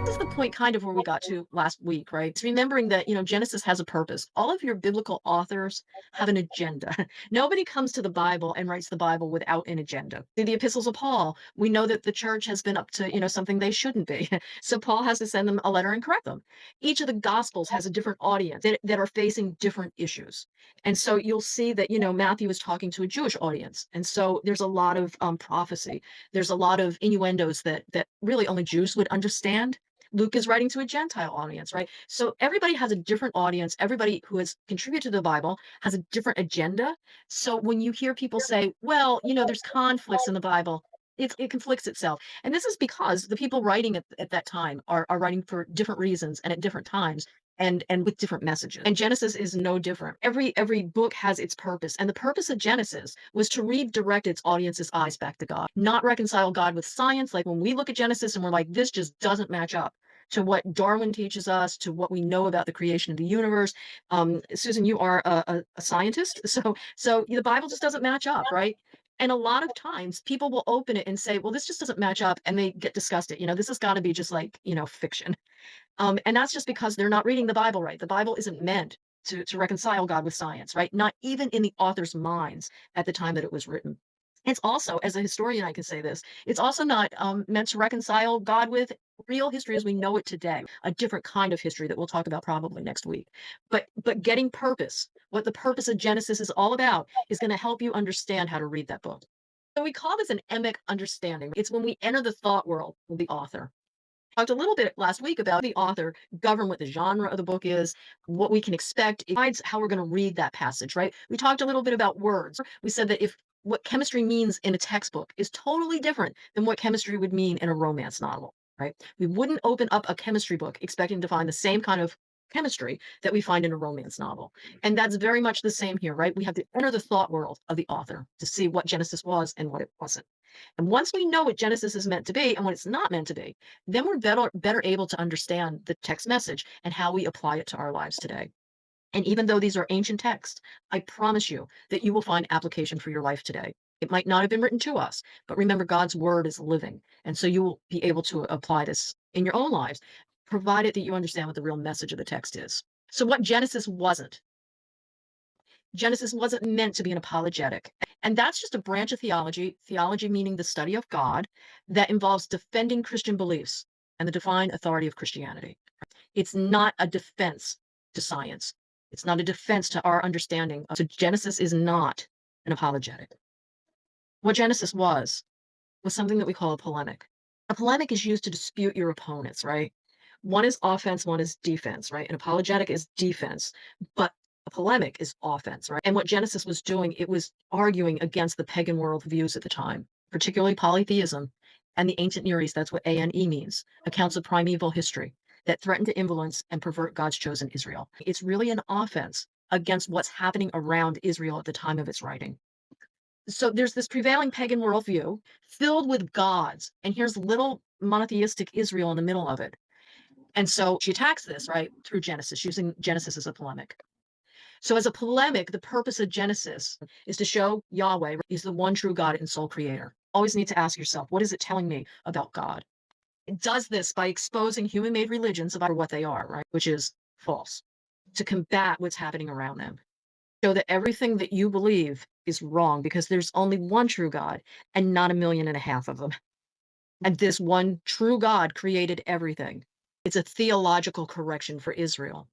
is the point kind of where we got to last week, right? It's remembering that, Genesis has a purpose. All of your biblical authors have an agenda. Nobody comes to the Bible and writes the Bible without an agenda. In the epistles of Paul, we know that the church has been up to, something they shouldn't be. So Paul has to send them a letter and correct them. Each of the gospels has a different audience that are facing different issues. And so you'll see that, Matthew is talking to a Jewish audience. And so there's a lot of prophecy. There's a lot of innuendos that really only Jews would understand. Luke is writing to a Gentile audience, right? So everybody has a different audience. Everybody who has contributed to the Bible has a different agenda. So when you hear people say, well, there's conflicts in the Bible, it conflicts itself. And this is because the people writing at that time are writing for different reasons and at different times and with different messages. And Genesis is no different. Every book has its purpose. And the purpose of Genesis was to redirect its audience's eyes back to God, not reconcile God with science. Like when we look at Genesis and we're like, this just doesn't match up to what Darwin teaches us, to what we know about the creation of the universe. Susan, you are a scientist, so the Bible just doesn't match up, right? And a lot of times people will open it and say, well, this just doesn't match up, and they get disgusted. This has got to be just like, fiction. And that's just because they're not reading the Bible right. The Bible isn't meant to reconcile God with science, right? Not even in the author's minds at the time that it was written. It's also, as a historian, I can say this, it's also not meant to reconcile God with real history as we know it today, a different kind of history that we'll talk about probably next week. But getting purpose, what the purpose of Genesis is all about, is going to help you understand how to read that book. So we call this an emic understanding. It's when we enter the thought world of the author. Talked a little bit last week about the author govern what the genre of the book is, what we can expect. It guides how we're going to read that passage, right? We talked a little bit about words. We said that if what chemistry means in a textbook is totally different than what chemistry would mean in a romance novel, right? We wouldn't open up a chemistry book expecting to find the same kind of chemistry that we find in a romance novel. And that's very much the same here, right? We have to enter the thought world of the author to see what Genesis was and what it wasn't. And once we know what Genesis is meant to be and what it's not meant to be, then we're better able to understand the text message and how we apply it to our lives today. And even though these are ancient texts, I promise you that you will find application for your life today. It might not have been written to us, but remember, God's word is living. And so you will be able to apply this in your own lives, provided that you understand what the real message of the text is. So, what Genesis wasn't meant to be an apologetic. And that's just a branch of theology meaning the study of God, that involves defending Christian beliefs and the divine authority of Christianity. It's not a defense to science. It's not a defense to our understanding. So Genesis is not an apologetic. What Genesis was something that we call a polemic. A polemic is used to dispute your opponents, right? One is offense, one is defense, right? An apologetic is defense, but a polemic is offense, right? And what Genesis was doing, it was arguing against the pagan world views at the time, particularly polytheism and the ancient Near East. That's what ANE means, accounts of primeval history that threaten to influence and pervert God's chosen Israel. It's really an offense against what's happening around Israel at the time of its writing. So there's this prevailing pagan worldview filled with gods, and here's little monotheistic Israel in the middle of it. And so she attacks this, right, through Genesis, using Genesis as a polemic. So as a polemic, the purpose of Genesis is to show Yahweh is the one true God and sole creator. Always need to ask yourself, what is it telling me about God? It does this by exposing human-made religions about what they are, right, which is false, to combat what's happening around them. Show that everything that you believe is wrong because there's only one true God and not 1.5 million of them. And this one true God created everything. It's a theological correction for Israel.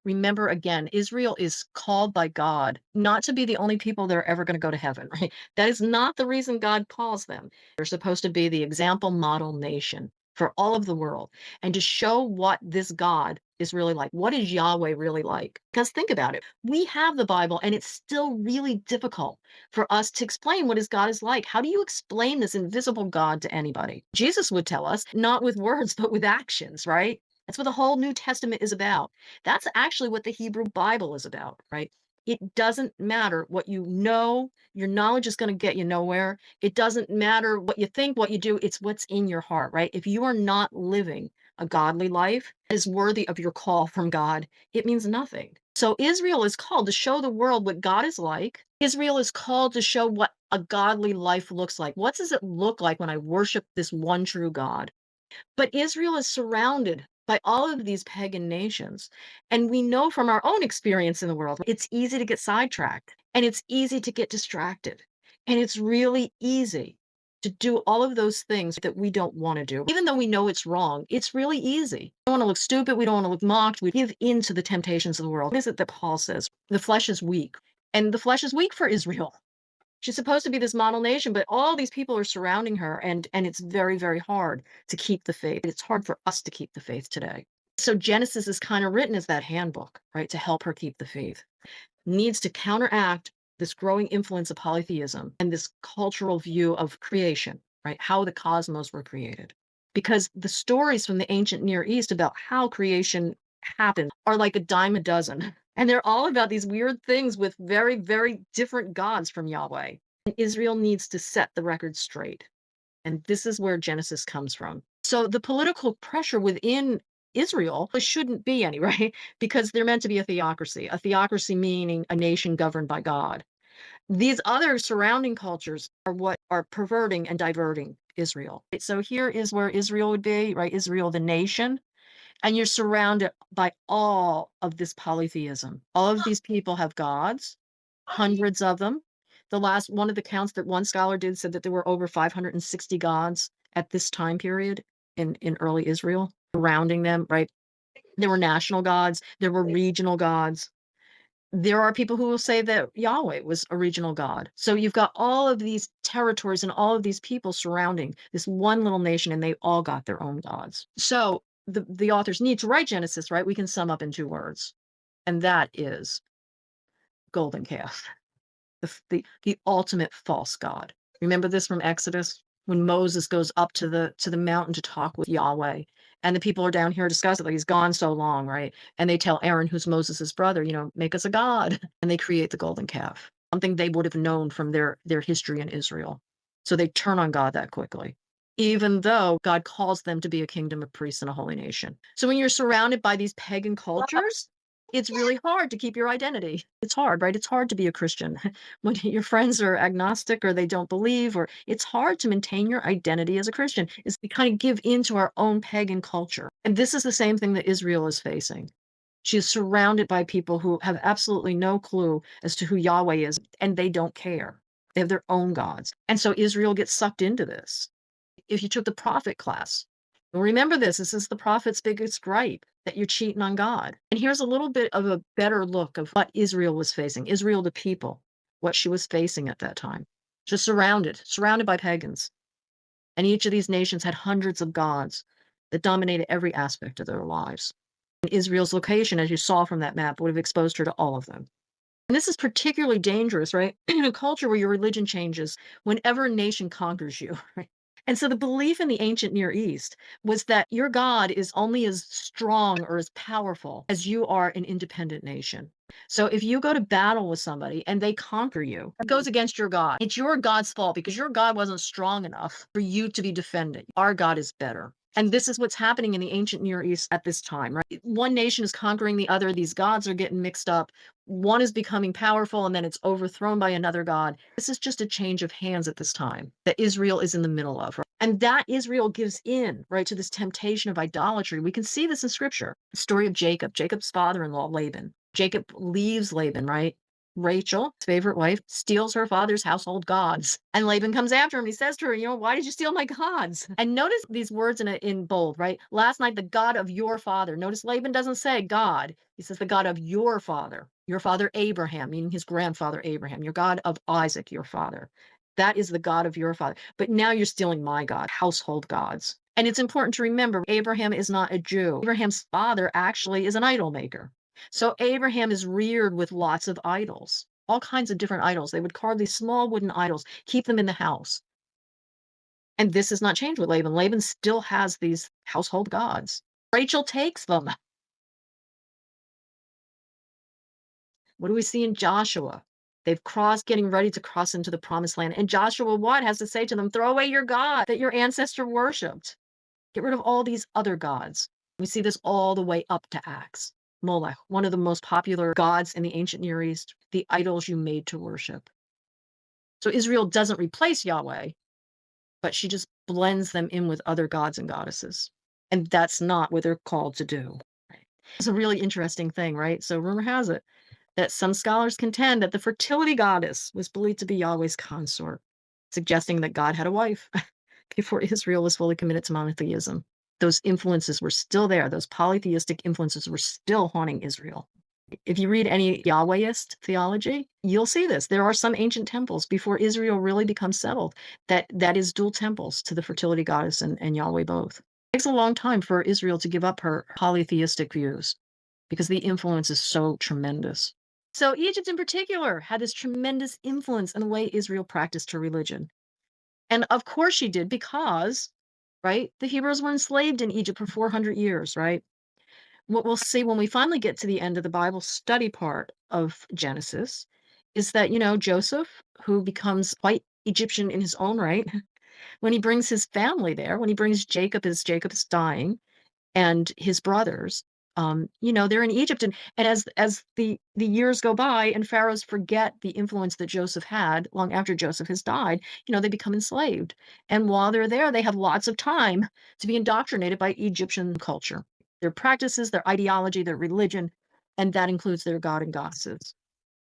Remember, again, Israel is called by God not to be the only people that are ever going to go to heaven, right? That is not the reason God calls them. They're supposed to be the example model nation for all of the world and to show what this God is really like. What is Yahweh really like? Because think about it. We have the Bible and it's still really difficult for us to explain what his God is like. How do you explain this invisible God to anybody? Jesus would tell us, not with words, but with actions, right? That's what the whole New Testament is about. That's actually what the Hebrew Bible is about, right? It doesn't matter what you know, your knowledge is going to get you nowhere. It doesn't matter what you think, what you do, it's what's in your heart, right? If you are not living a godly life that is worthy of your call from God, it means nothing. So Israel is called to show the world what God is like. Israel is called to show what a godly life looks like. What does it look like when I worship this one true God? But Israel is surrounded by all of these pagan nations. And we know from our own experience in the world, it's easy to get sidetracked and it's easy to get distracted. And it's really easy to do all of those things that we don't want to do. Even though we know it's wrong, it's really easy. We don't want to look stupid. We don't want to look mocked. We give in to the temptations of the world. What is it that Paul says? The flesh is weak. And the flesh is weak for Israel. She's supposed to be this model nation, but all these people are surrounding her, and it's very, very hard to keep the faith. It's hard for us to keep the faith today. So Genesis is kind of written as that handbook, right, to help her keep the faith. Needs to counteract this growing influence of polytheism and this cultural view of creation, right? How the cosmos were created. Because the stories from the ancient Near East about how creation happened are like a dime a dozen. And they're all about these weird things with very, very different gods from Yahweh. And Israel needs to set the record straight. And this is where Genesis comes from. So the political pressure within Israel shouldn't be any, right? Because they're meant to be a theocracy meaning a nation governed by God. These other surrounding cultures are what are perverting and diverting Israel. So here is where Israel would be, right? Israel, the nation, and you're surrounded by all of this polytheism. All of these people have gods, hundreds of them. The last one of the counts that one scholar did said that there were over 560 gods at this time period in early Israel surrounding them, right? There were national gods, there were regional gods. There are people who will say that Yahweh was a regional god. So you've got all of these territories and all of these people surrounding this one little nation, and they all got their own gods. So the authors need to write Genesis, right? We can sum up in 2 words, and that is golden calf, the ultimate false god. Remember this from Exodus when Moses goes up to the mountain to talk with Yahweh, and the people are down here discussing, like, he's gone so long, right? And they tell Aaron, who's Moses's brother, make us a god, and they create the golden calf, something they would have known from their history in Israel. So they turn on God that quickly, even though God calls them to be a kingdom of priests and a holy nation. So when you're surrounded by these pagan cultures, it's really hard to keep your identity. It's hard, right? It's hard to be a Christian when your friends are agnostic or they don't believe, or it's hard to maintain your identity as a Christian. Is we kind of give into our own pagan culture. And this is the same thing that Israel is facing. She is surrounded by people who have absolutely no clue as to who Yahweh is, and they don't care. They have their own gods. And so Israel gets sucked into this. If you took the prophet class, remember this is the prophet's biggest gripe, that you're cheating on God. And here's a little bit of a better look of what Israel was facing. Israel, the people, what she was facing at that time. Just surrounded by pagans. And each of these nations had hundreds of gods that dominated every aspect of their lives. And Israel's location, as you saw from that map, would have exposed her to all of them. And this is particularly dangerous, right? In a culture where your religion changes whenever a nation conquers you, right? And so the belief in the ancient Near East was that your God is only as strong or as powerful as you are an independent nation. So if you go to battle with somebody and they conquer you, it goes against your God. It's your God's fault because your God wasn't strong enough for you to be defended. Our God is better. And this is what's happening in the ancient Near East at this time, right? One nation is conquering the other. These gods are getting mixed up. One is becoming powerful and then it's overthrown by another god. This is just a change of hands at this time that Israel is in the middle of. Right? And that Israel gives in, right, to this temptation of idolatry. We can see this in scripture. The story of Jacob, Jacob's father-in-law, Laban. Jacob leaves Laban, right? Rachel, his favorite wife, steals her father's household gods. And Laban comes after him. He says to her, why did you steal my gods? And notice these words in bold, right? Last night, the God of your father. Notice Laban doesn't say God. He says the God of your father Abraham, meaning his grandfather Abraham, your God of Isaac, your father. That is the God of your father. But now you're stealing my God, household gods. And it's important to remember, Abraham is not a Jew. Abraham's father actually is an idol maker. So Abraham is reared with lots of idols, all kinds of different idols. They would carve these small wooden idols, keep them in the house. And this has not changed with Laban. Laban still has these household gods. Rachel takes them. What do we see in Joshua? They've getting ready to cross into the promised land. And Joshua, what has to say to them? Throw away your God that your ancestor worshipped. Get rid of all these other gods. We see this all the way up to Acts. Molech, one of the most popular gods in the ancient Near East, the idols you made to worship. So Israel doesn't replace Yahweh, but she just blends them in with other gods and goddesses. And that's not what they're called to do. Right? It's a really interesting thing, right? So rumor has it that some scholars contend that the fertility goddess was believed to be Yahweh's consort, suggesting that God had a wife before Israel was fully committed to monotheism. Those influences were still there. Those polytheistic influences were still haunting Israel. If you read any Yahwehist theology, you'll see this. There are some ancient temples before Israel really becomes settled that is dual temples to the fertility goddess and Yahweh both. It takes a long time for Israel to give up her polytheistic views because the influence is so tremendous. So Egypt in particular had this tremendous influence in the way Israel practiced her religion. And of course she did because, right, the Hebrews were enslaved in Egypt for 400 years, right? What we'll see when we finally get to the end of the Bible study part of Genesis is that, Joseph, who becomes quite Egyptian in his own right, when he brings his family there, when he brings Jacob as Jacob is dying, and his brothers, they're in Egypt, and as the years go by and pharaohs forget the influence that Joseph had long after Joseph has died, they become enslaved. And while they're there, they have lots of time to be indoctrinated by Egyptian culture, their practices, their ideology, their religion, and that includes their god and goddesses.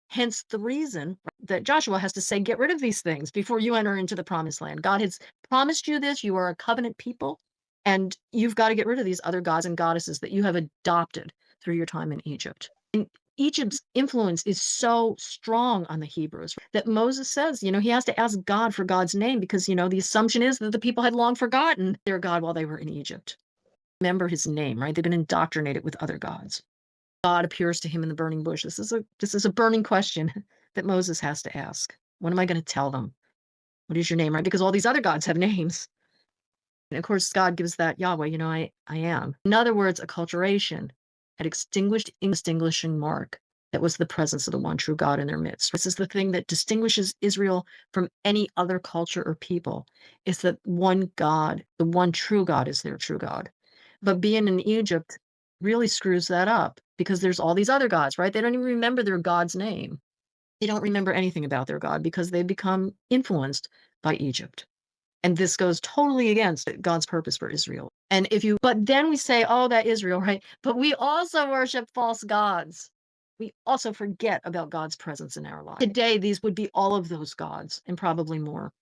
Hence the reason that Joshua has to say, get rid of these things before you enter into the promised land. God has promised you this. You are a covenant people, and you've got to get rid of these other gods and goddesses that you have adopted through your time in Egypt. And Egypt's influence is so strong on the Hebrews that Moses says, he has to ask God for God's name because, the assumption is that the people had long forgotten their God while they were in Egypt. Remember his name, right? They've been indoctrinated with other gods. God appears to him in the burning bush. This is a burning question that Moses has to ask. What am I going to tell them? What is your name, right? Because all these other gods have names. And of course, God gives that Yahweh, I am. In other words, acculturation, an extinguished, indistinguishing mark that was the presence of the one true God in their midst. This is the thing that distinguishes Israel from any other culture or people, is that one God, the one true God is their true God. But being in Egypt really screws that up because there's all these other gods, right? They don't even remember their God's name. They don't remember anything about their God because they become influenced by Egypt. And this goes totally against God's purpose for Israel. But then we say, oh, that Israel, right? But we also worship false gods. We also forget about God's presence in our life. Today, these would be all of those gods and probably more.